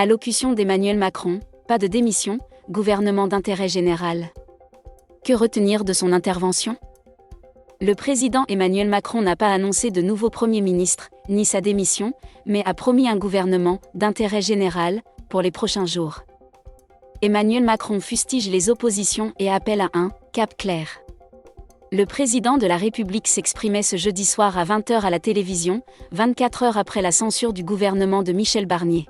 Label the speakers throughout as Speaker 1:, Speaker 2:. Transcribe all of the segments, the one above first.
Speaker 1: Allocution d'Emmanuel Macron, pas de démission, gouvernement d'intérêt général. Que retenir de son intervention ? Le président Emmanuel Macron n'a pas annoncé de nouveau Premier ministre, ni sa démission, mais a promis un gouvernement d'intérêt général pour les prochains jours. Emmanuel Macron fustige les oppositions et appelle à un cap clair. Le président de la République s'exprimait ce jeudi soir à 20h à la télévision, 24 heures après la censure du gouvernement de Michel Barnier.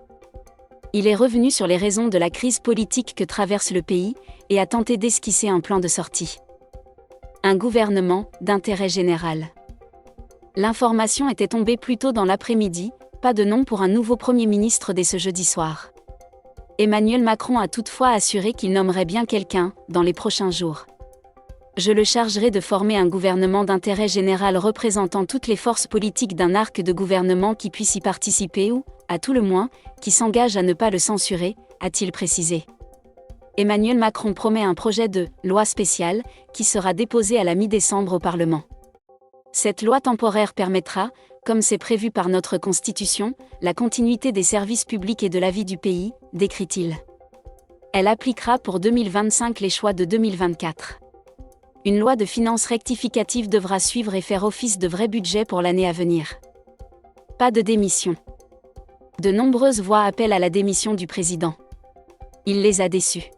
Speaker 1: Il est revenu sur les raisons de la crise politique que traverse le pays et a tenté d'esquisser un plan de sortie. Un gouvernement d'intérêt général. L'information était tombée plus tôt dans l'après-midi, pas de nom pour un nouveau Premier ministre dès ce jeudi soir. Emmanuel Macron a toutefois assuré qu'il nommerait bien quelqu'un dans les prochains jours. Je le chargerai de former un gouvernement d'intérêt général représentant toutes les forces politiques d'un arc de gouvernement qui puisse y participer ou, à tout le moins, qui s'engage à ne pas le censurer, a-t-il précisé. Emmanuel Macron promet un projet de loi spéciale qui sera déposé à la mi-décembre au Parlement. Cette loi temporaire permettra, comme c'est prévu par notre Constitution, la continuité des services publics et de la vie du pays, décrit-il. Elle appliquera pour 2025 les choix de 2024. Une loi de finances rectificative devra suivre et faire office de vrai budget pour l'année à venir. Pas de démission. De nombreuses voix appellent à la démission du président. Il les a déçus.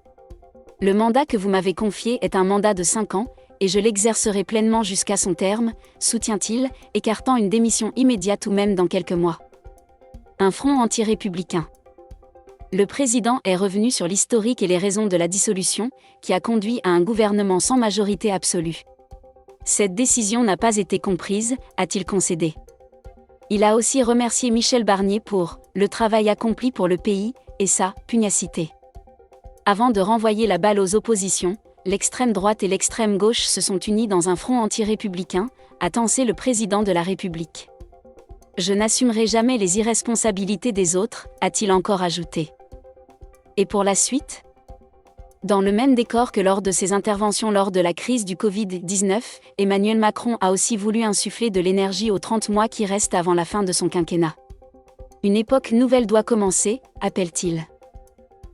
Speaker 1: Le mandat que vous m'avez confié est un mandat de 5 ans, et je l'exercerai pleinement jusqu'à son terme, soutient-il, écartant une démission immédiate ou même dans quelques mois. Un front anti-républicain. Le président est revenu sur l'historique et les raisons de la dissolution, qui a conduit à un gouvernement sans majorité absolue. Cette décision n'a pas été comprise, a-t-il concédé. Il a aussi remercié Michel Barnier pour le travail accompli pour le pays et sa pugnacité. Avant de renvoyer la balle aux oppositions, l'extrême droite et l'extrême gauche se sont unis dans un front anti-républicain, a tensé le président de la République. Je n'assumerai jamais les irresponsabilités des autres, a-t-il encore ajouté. Et pour la suite ? Dans le même décor que lors de ses interventions lors de la crise du Covid-19, Emmanuel Macron a aussi voulu insuffler de l'énergie aux 30 mois qui restent avant la fin de son quinquennat. Une époque nouvelle doit commencer, appelle-t-il.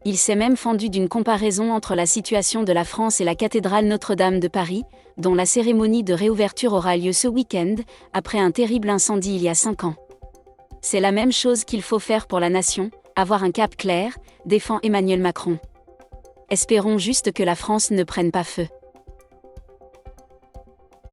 Speaker 1: Il s'est même fendu d'une comparaison entre la situation de la France et la cathédrale Notre-Dame de Paris, dont la cérémonie de réouverture aura lieu ce week-end, après un terrible incendie il y a 5 ans. C'est la même chose qu'il faut faire pour la nation, avoir un cap clair, défend Emmanuel Macron. Espérons juste que la France ne prenne pas feu.